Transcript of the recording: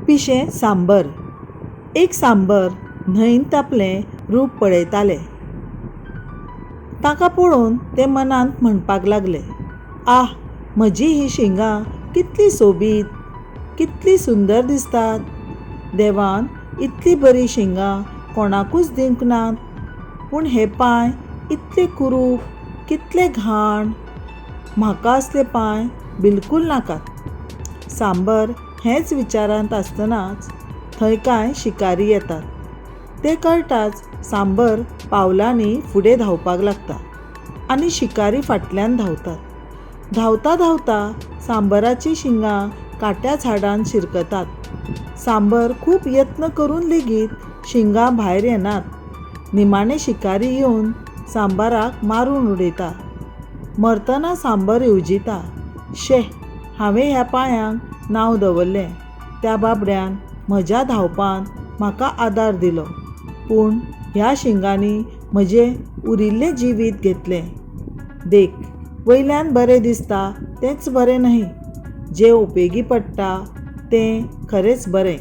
पिशें सांबर. एक सांबर न्हंयन तापलें रूप पळयतालें. ताका पळोवन ते मनांत म्हणपाक लागले, आह, म्हजी ही शिंगां कितली सोबीत, कितली सुंदर दिसतात. देवान इतली बरी शिंगां कोणाकूच दिवंक नात. पूण हे पांय इतले कुरूप, कितले घाण. म्हाका असले पांय बिलकूल नाकात. सांबर हेंच विचारांत आसतनाच थंय कांय शिकारी येतात. ते कळटाच सांबर पावलांनी फुडें धांवपाक लागता आनी शिकारी फाटल्यान धांवतात. धांवता धांवता सांबराची शिंगां काट्या झाडांत शिरकतात. सांबर खूब यत्न करून लेगीत शिंगां भायर येनात. निमाणे शिकारी येवन सांबराक मारून उडयता. मरतना सांबर येवजिता, शे, हांवें ह्या पांयांक नांव दवरलें. त्या बाबड्यान म्हज्या धांवपांत म्हाका आदार दिलो, पूण ह्या शिंगांनी म्हजें उरिल्लें जिवीत घेतलें. देख, वयल्यान बरें दिसता तेंच बरें न्हय. जें उपेगी पडटा तें खरेंच बरें.